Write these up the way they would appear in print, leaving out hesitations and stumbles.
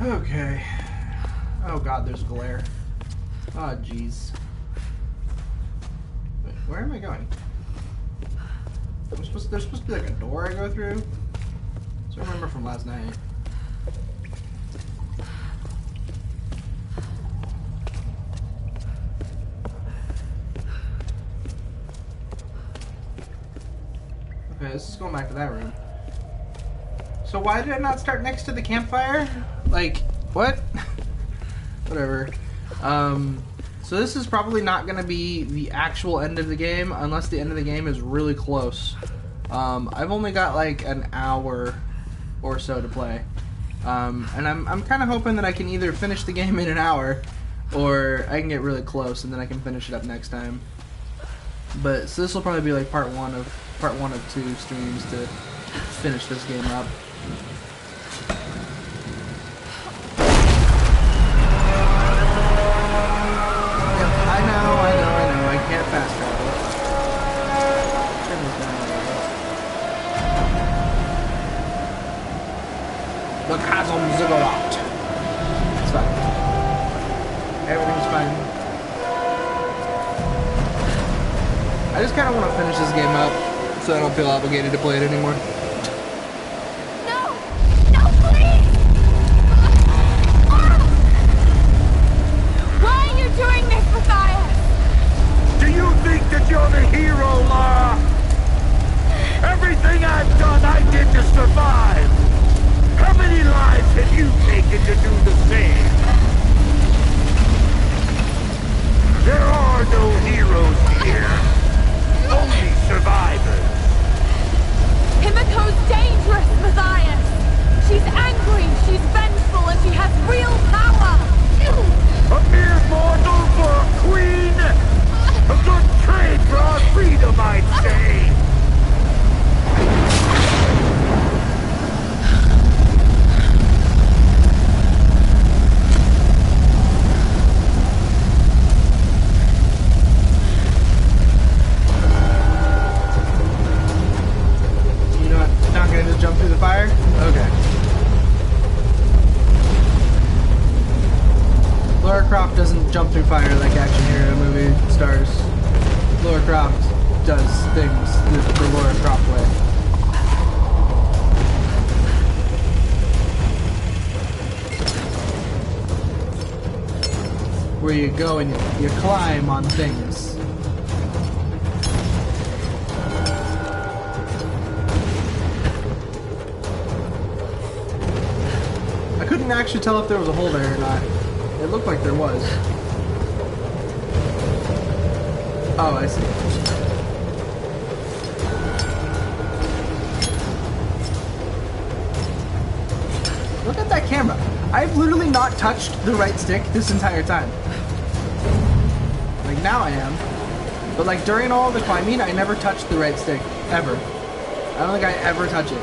Okay. Oh god, there's glare. Oh jeez. Wait, where am I going? There's supposed to be like a door I go through. So I remember from last night. Okay, this is going back to that room. So why did I not start next to the campfire? Like, what? Whatever. So this is probably not going to be the actual end of the game unless the end of the game is really close. I've only got like an hour or so to play. And I'm kind of hoping that I can either finish the game in an hour or I can get really close and then I can finish it up next time. But so this will probably be like part one of 2 streams to finish this game up. Yep, I know, I can't fast travel. Turn this down a little bit. The chasm ziggurat. It's fine. Everything's fine. I just kind of want to finish this game up so I don't feel obligated to play it anymore. No! No, please! Why are you doing this, Matthias? Do you think that you're the hero, Lara? Everything I've done, I did to survive. How many lives have you taken to do the same? There are no heroes here. Only survivors. Himiko's dangerous, Matthias. She's angry, she's vengeful, and she has real power. A mere mortal for a queen? A good trade for our freedom, I'd say. Jump through the fire? Okay. Lara Croft doesn't jump through fire like action hero movie stars. Lara Croft does things the Lara Croft way. Where you go and you climb on things. I couldn't actually tell if there was a hole there or not. It looked like there was. Oh, I see. Look at that camera. I've literally not touched the right stick this entire time. Like, now I am. But, like, during all the climbing, I never touched the right stick. Ever. I don't think I ever touch it.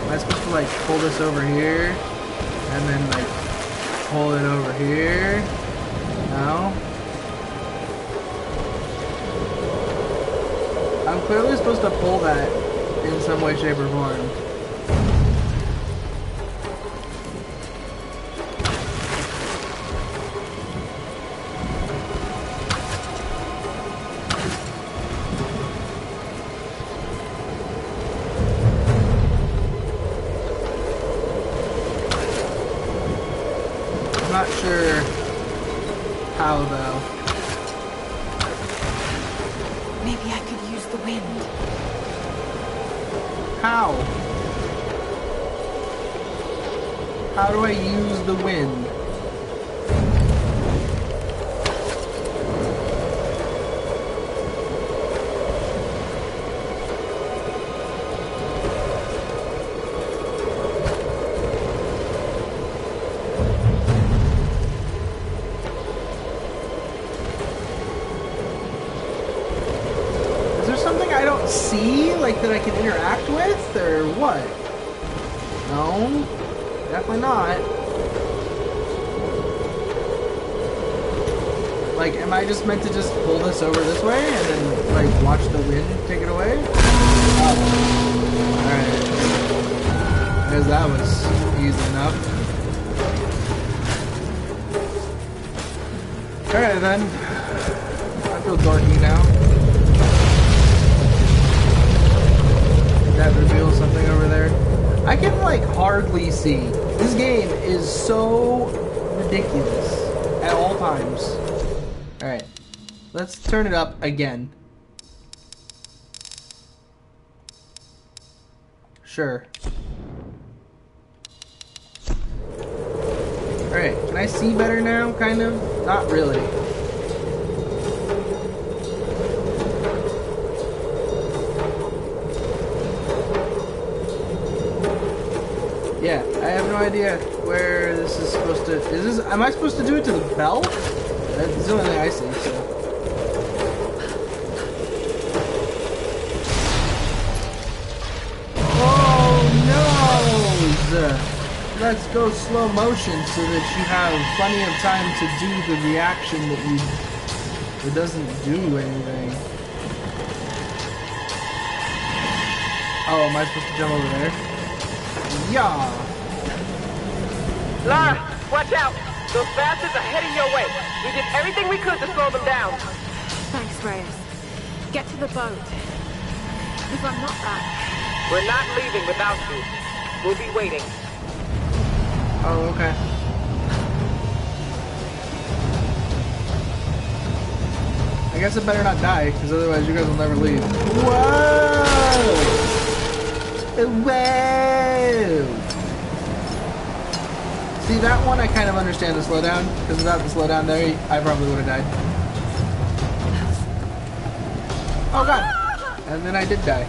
Am I supposed to, like, pull this over here? And then, like, pull it over here? No? I'm clearly supposed to pull that in some way, shape, or form. I'm not sure how, though. Maybe I could use the wind. How? How do I use the wind? See, like, that I can interact with, or what? No, definitely not. Like, am I just meant to just pull this over this way and then, like, watch the wind take it away? Alright. I guess that was easy enough. Alright then. I feel dorky now. That reveals something over there. I can, like, hardly see. This game is so ridiculous at all times. Alright. Let's turn it up again. Sure. Alright, can I see better now, kind of? Not really. Yeah, I have no idea where this is supposed to... Is this... Am I supposed to do it to the bell? That's the only thing I see, so... Oh, no! Let's go slow motion so that you have plenty of time to do the reaction that you... It doesn't do anything. Oh, am I supposed to jump over there? Yeah! Lara, watch out! Those bastards are heading your way. We did everything we could to slow them down. Thanks, Reyes. Get to the boat. If I'm not back... We're not leaving without you. We'll be waiting. Oh, okay. I guess I better not die, because otherwise you guys will never leave. Whoa! Whoa! See, that one I kind of understand the slowdown, because without the slowdown there, I probably would have died. Oh god! And then I did die.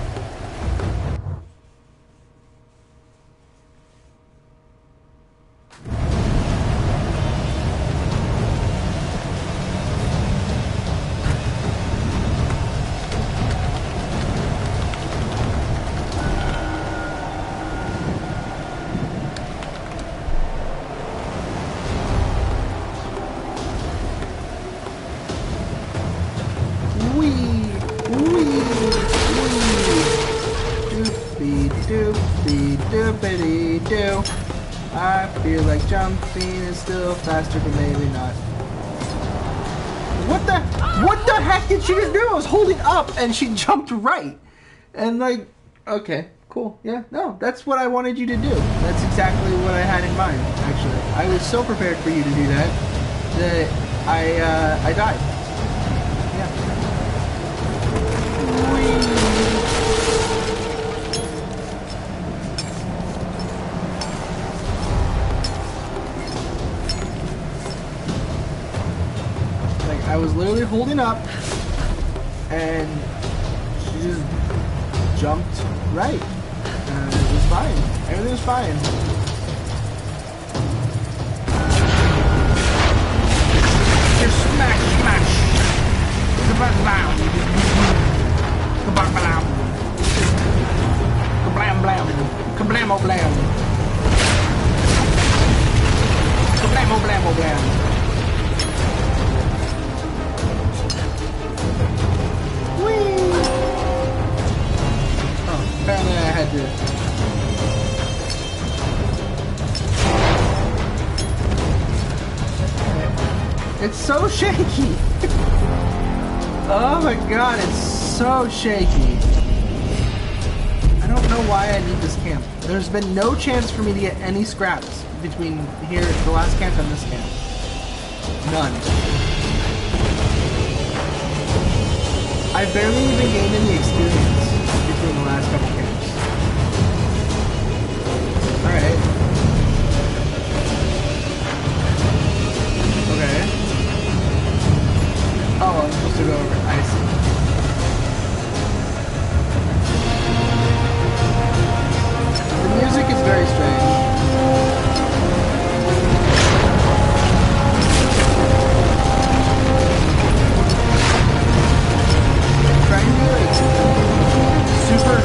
Doopity-doo. I feel like jumping is still faster, but maybe not. What the heck did she just do? I was holding up and she jumped right. And like, okay, cool. Yeah, no, that's what I wanted you to do. That's exactly what I had in mind, actually. I was so prepared for you to do that I died. Yeah. Whee! I was literally holding up, and she just jumped right, and it was fine. Everything was fine. Just smash, smash. Kablam, kablam, kablam, blam, kablam, oh blam, kablam, oh blam, oh blam. Apparently I had to... It's so shaky! Oh my god, it's so shaky. I don't know why I need this camp. There's been no chance for me to get any scraps between here, the last camp, and this camp. None. I've barely even gained any experience between the last couple camps. Alright. Okay. Oh, I'm supposed to go over. I see. The music is very strange. Trying to like super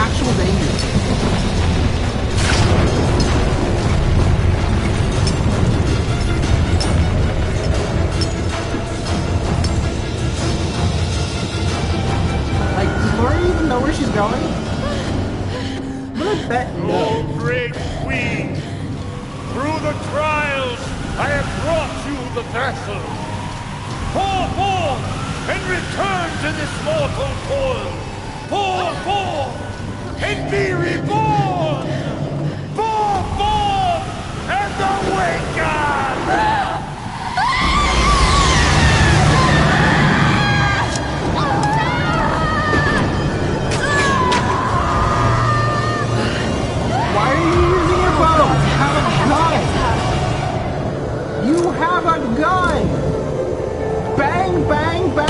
actual danger. Like, does Lori even know where she's going? I'm gonna bet no. Oh, great queen! Through the trials, I have brought you the vessel. Pour forth and return to this mortal coil. Pour forth and be reborn. Pour forth and awaken. Why are you using your bow? You have a gun! You have a gun! Bang, bang, bang!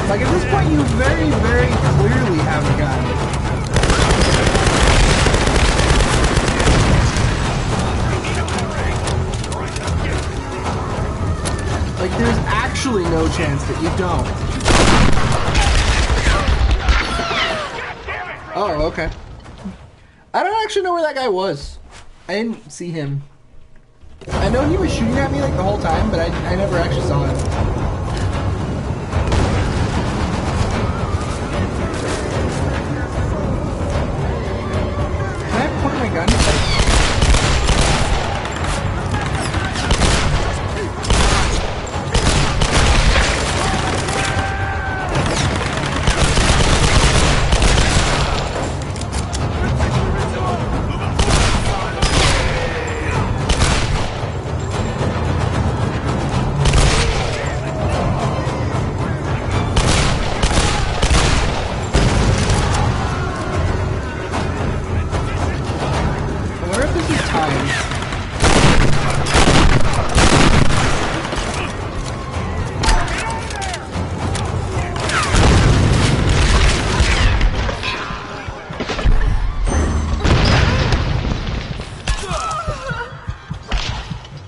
Like, at this point, you very, very clearly have a gun. Like, there's actually no chance that you don't. Oh, okay. I don't actually know where that guy was. I didn't see him. I know he was shooting at me, like, the whole time, but I never actually saw him. My gun.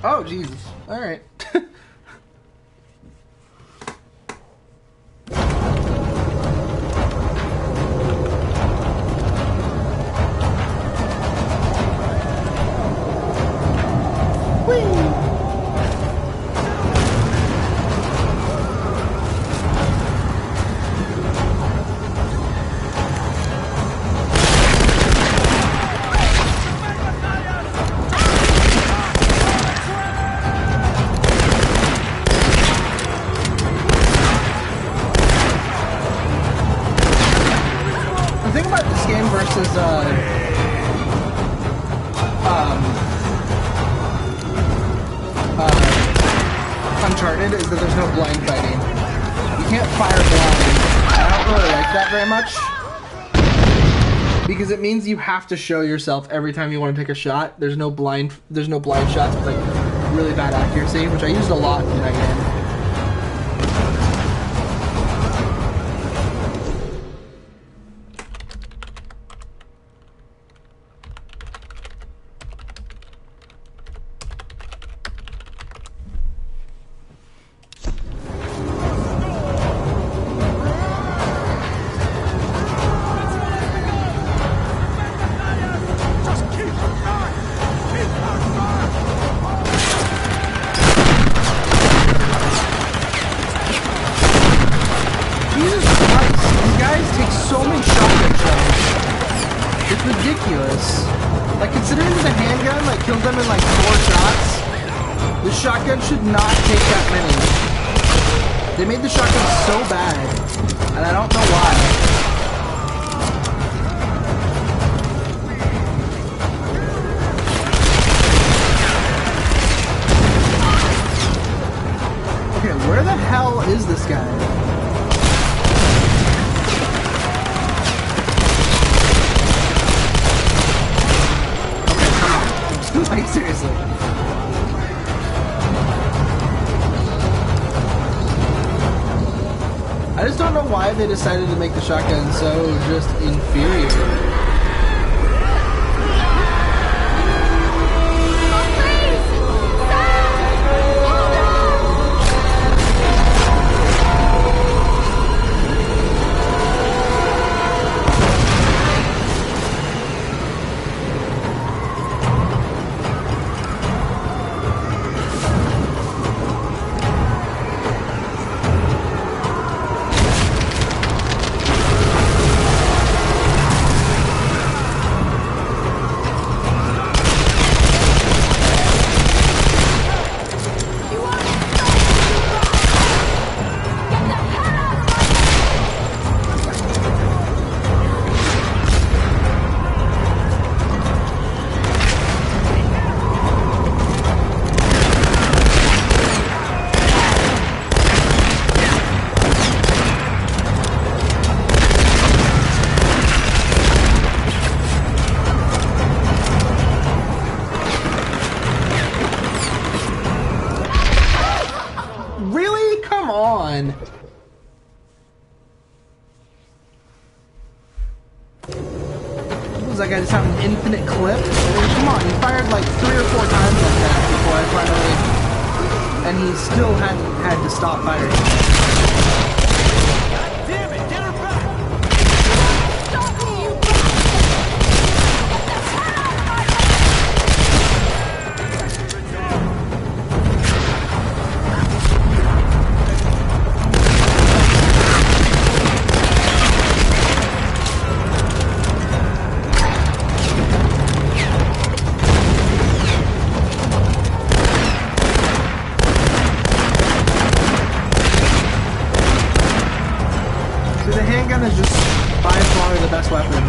Oh, Jesus. All right. The thing about this game versus Uncharted is that there's no blind fighting. You can't fire blind. I don't really like that very much because it means you have to show yourself every time you want to take a shot. There's no blind shots with like really bad accuracy, which I used a lot in that game. Ridiculous. Like, considering the handgun, like, killed them in, like, 4 shots, the shotgun should not take that many. They made the shotgun so bad, and I don't know why. Okay, where the hell is this guy? Like, seriously. I just don't know why they decided to make the shotgun so just inferior. Like I just have an infinite clip. I mean, come on, he fired like 3 or 4 times like that before I finally, and he still hadn't had to stop firing. God damn it, get her back! Is just by far the best weapon.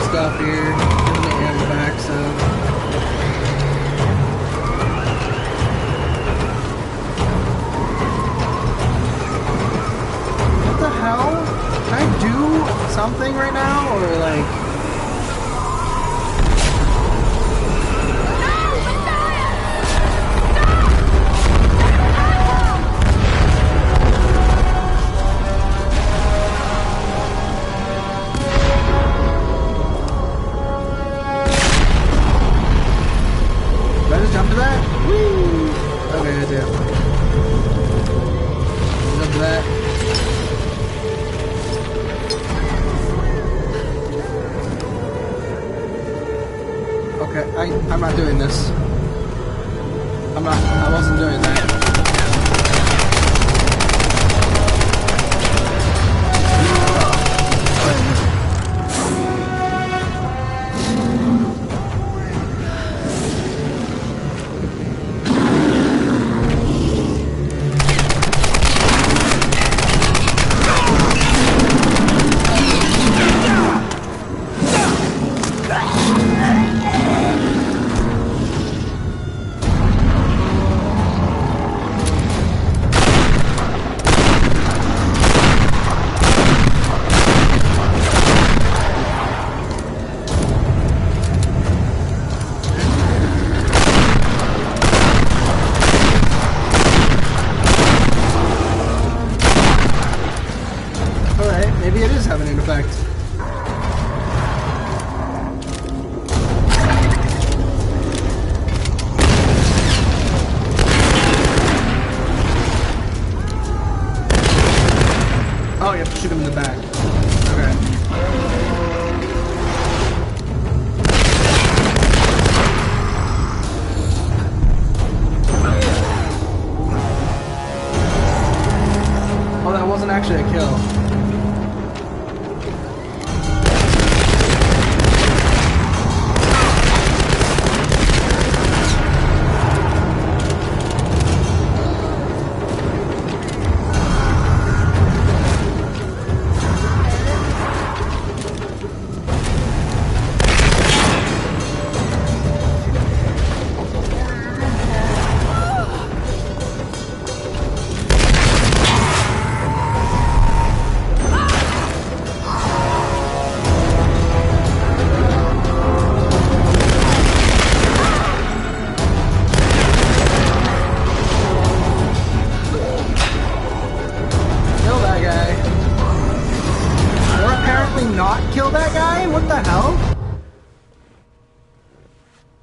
Stuff here, and the ammo back, so what the hell? Can I do something right now, or like? Jump to that? Woo! Okay, I do. Jump to that. Okay, I'm not doing this. I wasn't doing that.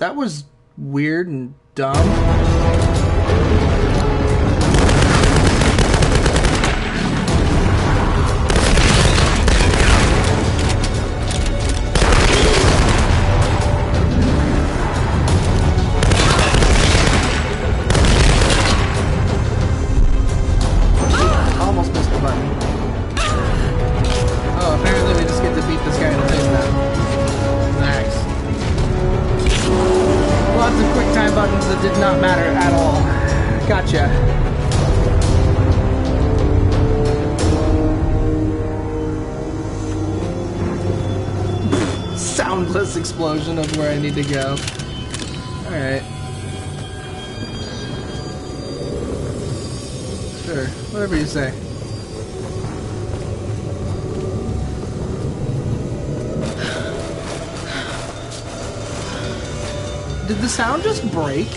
That was weird and dumb. Almost missed the button. Oh, apparently we just get to beat this guy in the face now. Nice. Lots of quick time buttons that did not matter at all. Gotcha. Soundless explosion of where I need to go. Alright. Sure, whatever you say. Did the sound just break?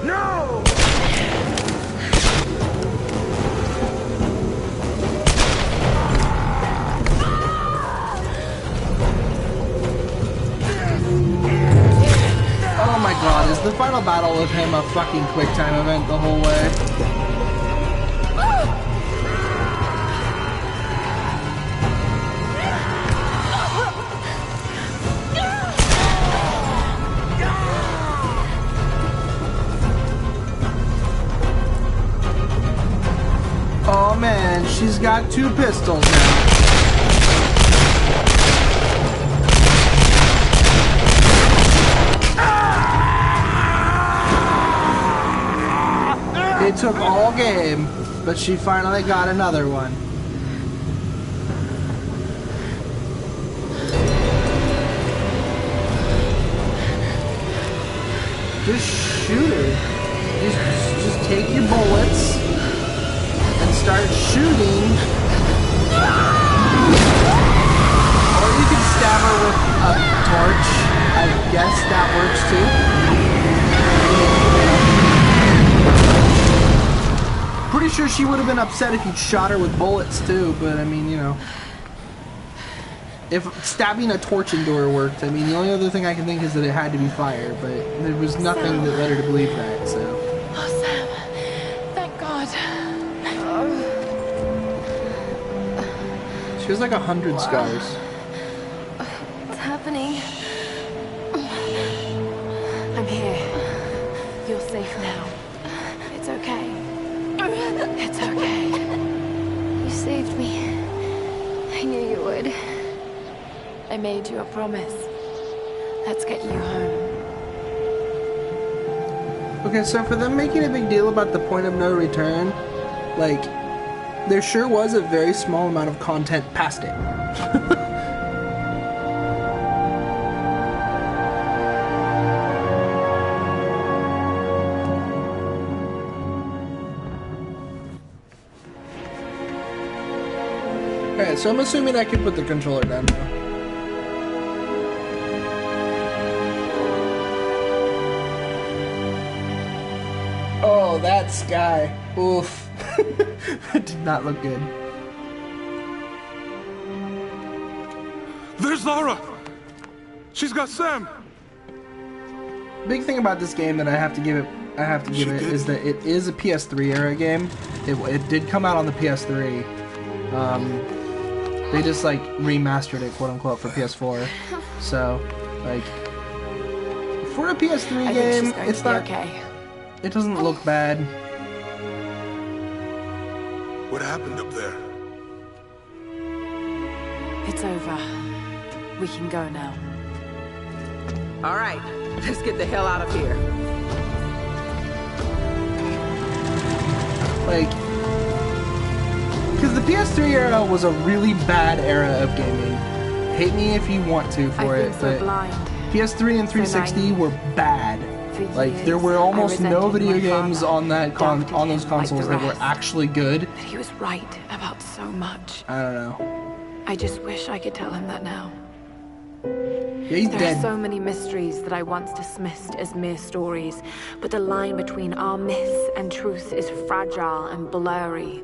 No! Oh my god, is the final battle with him a fucking quick time event the whole way? Oh man, she's got 2 pistols now. It took all game, but she finally got another one. Just shoot her. Just take your bullets and start shooting. Or you can stab her with a torch. I guess that works too. Pretty sure she would have been upset if you shot her with bullets too, but I mean, you know. If stabbing a torch into her worked, I mean, the only other thing I can think is that it had to be fire, but there was nothing that led her to believe that, so. Oh, Sam. Thank God. She has like 100 scars. What's happening? I'm here. You're safe now. It's okay. It's okay. You saved me. I knew you would. I made you a promise. Let's get you home. Okay, so for them making a big deal about the point of no return, like, there sure was a very small amount of content past it. Alright, so I'm assuming I can put the controller down now. Oh, that sky. Oof. That did not look good. There's Lara! She's got Sam! Big thing about this game that I have to give it is that it is a PS3 era game. It did come out on the PS3. They just like remastered it, quote unquote, for PS4. So, like, for a PS3 game, it's not okay. It doesn't look bad. What happened up there? It's over. We can go now. All right, let's get the hell out of here. Like, because the PS3 era was a really bad era of gaming. Hate me if you want to for it, so but blind. PS3 and 360 were bad. Like, there were almost no video games on that on those consoles that were actually good. But he was right about so much. I don't know. I just wish I could tell him that now. Yeah, he's There dead. are so many mysteries that I once dismissed as mere stories, but the line between our myths and truth is fragile and blurry.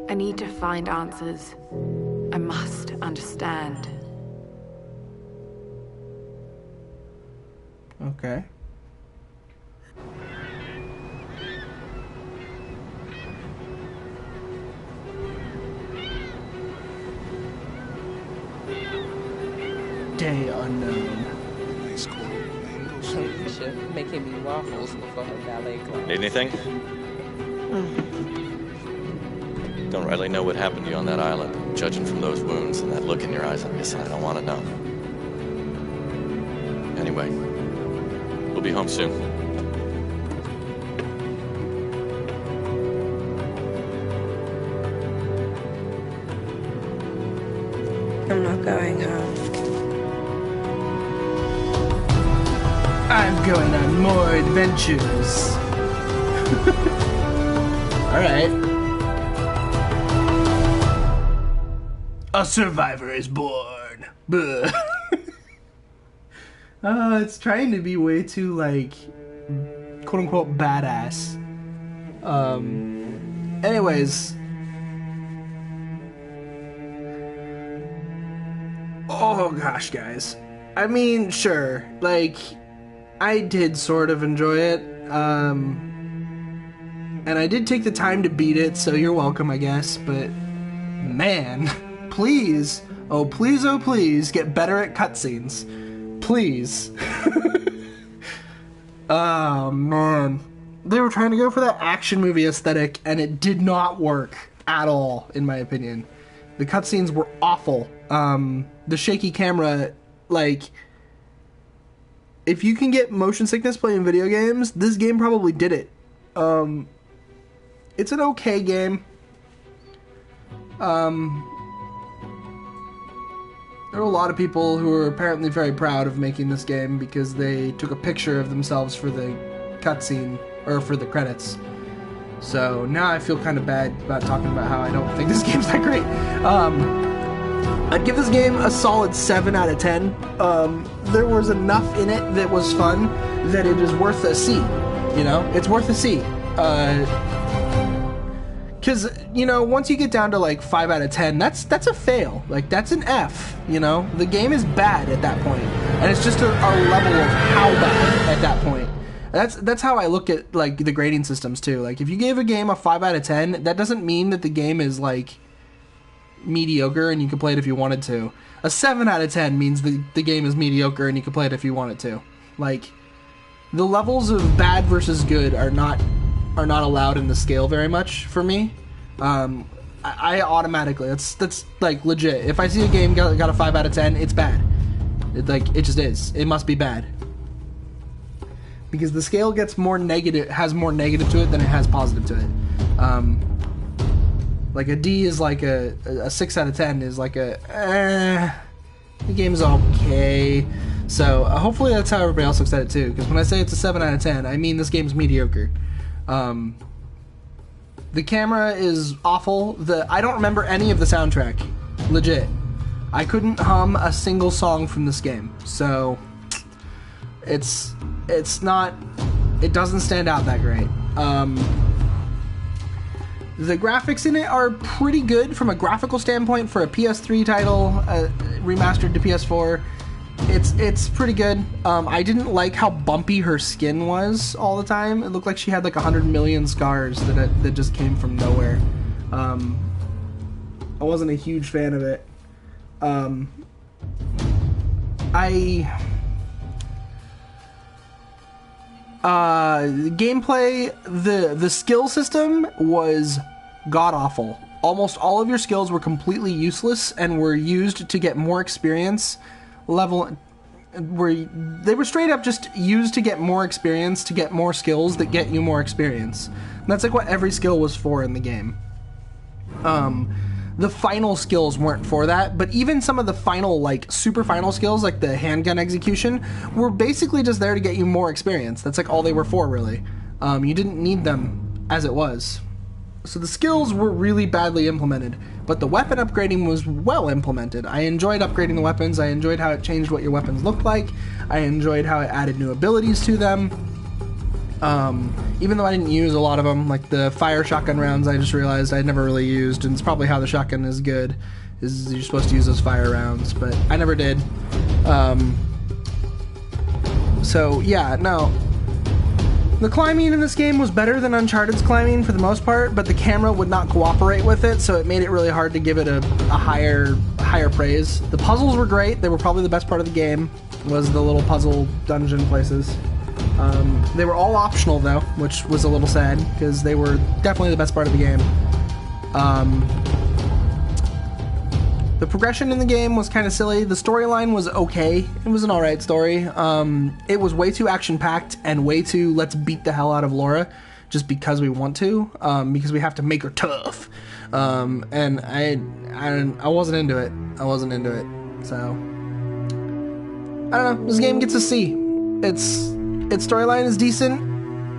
I need to find answers. I must understand. Okay. Day unknown. Alicia making me waffles before her ballet class. Need anything? Don't rightly know what happened to you on that island. Judging from those wounds and that look in your eyes, I'm guessing I don't want to know. Anyway, we'll be home soon. I'm not going home. I'm going on more adventures. Alright. A survivor is born. Buh. It's trying to be way too, like, quote-unquote badass. Anyways. Oh gosh, guys. I mean, sure. Like, I did sort of enjoy it. And I did take the time to beat it, so you're welcome, I guess. But, man, please, oh please, get better at cutscenes. Please. Oh, man. They were trying to go for that action movie aesthetic, and it did not work at all, in my opinion. The cutscenes were awful. The shaky camera, like, if you can get motion sickness playing video games, this game probably did it. It's an okay game. There were a lot of people who were apparently very proud of making this game because they took a picture of themselves for the cutscene, or for the credits. So now I feel kind of bad about talking about how I don't think this game's that great. I'd give this game a solid 7 out of 10. There was enough in it that was fun that it is worth a C. You know, it's worth a C. Because, you know, once you get down to like 5 out of 10, that's a fail. Like, that's an F, you know? The game is bad at that point. And it's just a level of how bad at that point. That's how I look at, like, the grading systems, too. Like, if you gave a game a 5 out of 10, that doesn't mean that the game is, like, mediocre and you can play it if you wanted to. A 7 out of 10 means the game is mediocre and you can play it if you wanted to. Like, the levels of bad versus good are not allowed in the scale very much for me. I automatically, that's like legit. If I see a game got a 5 out of 10, it's bad. It just is. It must be bad. Because the scale gets more negative, has more negative to it than it has positive to it. Like a D is like a 6 out of 10 is like the game's okay. So hopefully that's how everybody else looks at it too. Because when I say it's a 7 out of 10, I mean this game's mediocre. The camera is awful. I don't remember any of the soundtrack. Legit. I couldn't hum a single song from this game. So it's not, it doesn't stand out that great. The graphics in it are pretty good from a graphical standpoint for a PS3 title, remastered to PS4. It's pretty good. I didn't like how bumpy her skin was all the time. It looked like she had like 100 million scars that just came from nowhere. I wasn't a huge fan of it. The gameplay, the skill system was god-awful. Almost all of your skills were completely useless and were used to get more experience level, they were straight up just used to get more experience, to get more skills that get you more experience. And that's like what every skill was for in the game. The final skills weren't for that, but even some of the final, like, super final skills, like the handgun execution, were basically just there to get you more experience. That's like all they were for, really. You didn't need them as it was. So the skills were really badly implemented, but the weapon upgrading was well implemented. I enjoyed upgrading the weapons. I enjoyed how it changed what your weapons looked like. I enjoyed how it added new abilities to them. Even though I didn't use a lot of them, like the fire shotgun rounds, I just realized I'd never really used, and it's probably how the shotgun is good, is you're supposed to use those fire rounds, but I never did. So, yeah, no. The climbing in this game was better than Uncharted's climbing for the most part, but the camera would not cooperate with it, so it made it really hard to give it a higher praise. The puzzles were great. They were probably the best part of the game, was the little puzzle dungeon places. They were all optional, though, which was a little sad, because they were definitely the best part of the game. The progression in the game was kind of silly. The storyline was okay. It was an alright story. It was way too action-packed and way too let's beat the hell out of Laura just because we want to, because we have to make her tough. And I wasn't into it. I wasn't into it. So, I don't know. This game gets a C. Its storyline is decent.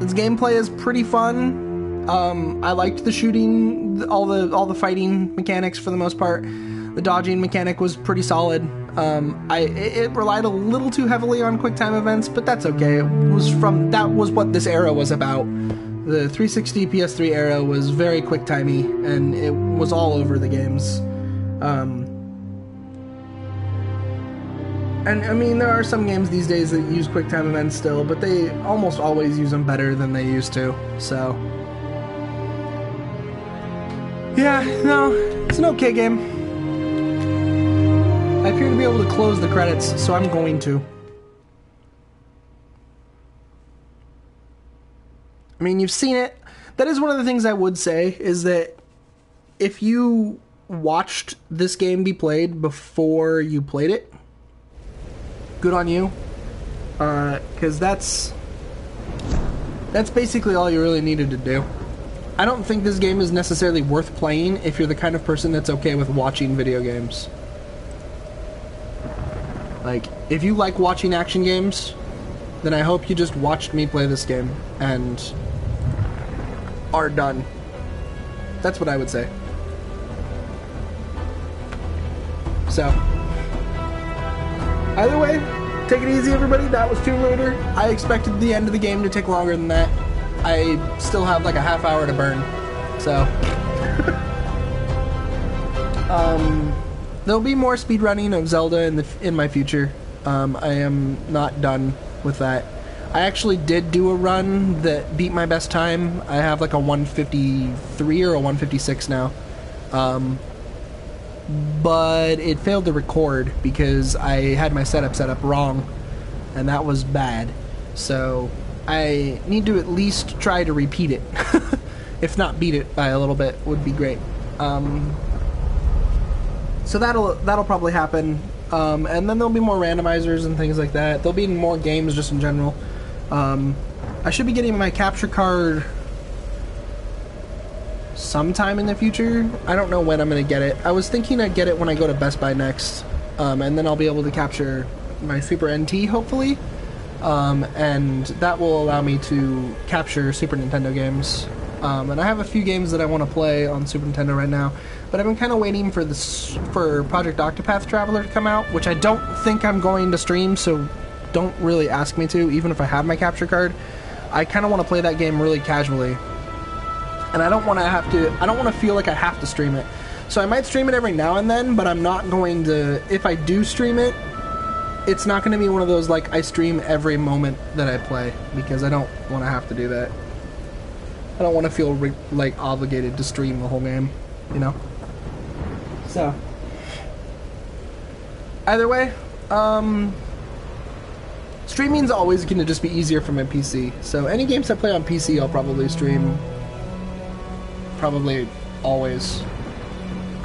Its gameplay is pretty fun. I liked the shooting, all the fighting mechanics for the most part. The dodging mechanic was pretty solid. It relied a little too heavily on QuickTime events, but that's okay. That was what this era was about. The 360 PS3 era was very QuickTimey, and it was all over the games. And I mean, there are some games these days that use QuickTime events still, but they almost always use them better than they used to. So, yeah, no, it's an okay game. I appear to be able to close the credits, so I'm going to. I mean, you've seen it. That is one of the things I would say, is that if you watched this game be played before you played it, good on you. Because that's basically all you really needed to do. I don't think this game is necessarily worth playing if you're the kind of person that's okay with watching video games. Like, if you like watching action games, then I hope you just watched me play this game and are done. That's what I would say. So, either way, take it easy, everybody. That was Tomb Raider. I expected the end of the game to take longer than that. I still have like a half hour to burn. So, there'll be more speedrunning of Zelda in my future. I am not done with that. I actually did do a run that beat my best time. I have like a 153 or a 156 now. But it failed to record because I had my setup set up wrong, and that was bad. So I need to at least try to repeat it. If not beat it by a little bit, would be great. So that'll probably happen, and then there'll be more randomizers and things like that. There'll be more games just in general. I should be getting my capture card sometime in the future. I don't know when I'm going to get it. I was thinking I'd get it when I go to Best Buy next, and then I'll be able to capture my Super NT, hopefully, and that will allow me to capture Super Nintendo games. And I have a few games that I want to play on Super Nintendo right now, but I've been kind of waiting for Project Octopath Traveler to come out, which I don't think I'm going to stream, so don't really ask me to, even if I have my capture card. I kind of want to play that game really casually, and I don't want to feel like I have to stream it. So I might stream it every now and then, but I'm not going to, if I do stream it, it's not going to be one of those, like, I stream every moment that I play, because I don't want to have to do that. I don't want to feel like obligated to stream the whole game, you know? So, either way, streaming's always going to just be easier for my PC. So any games I play on PC, I'll probably stream. Probably always.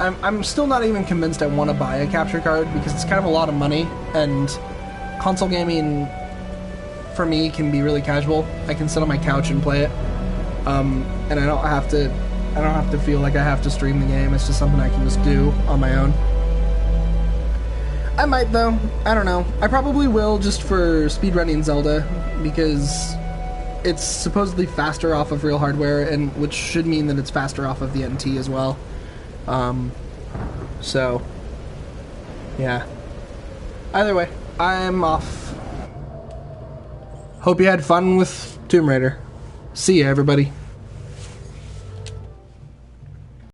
I'm still not even convinced I want to buy a capture card because it's kind of a lot of money, and console gaming for me can be really casual. I can sit on my couch and play it. And I don't have to feel like I have to stream the game. It's just something I can just do on my own. I might, though. I don't know. I probably will, just for speedrunning Zelda, because it's supposedly faster off of real hardware, and which should mean that it's faster off of the NT as well. So, yeah. Either way, I'm off. Hope you had fun with Tomb Raider. See ya, everybody.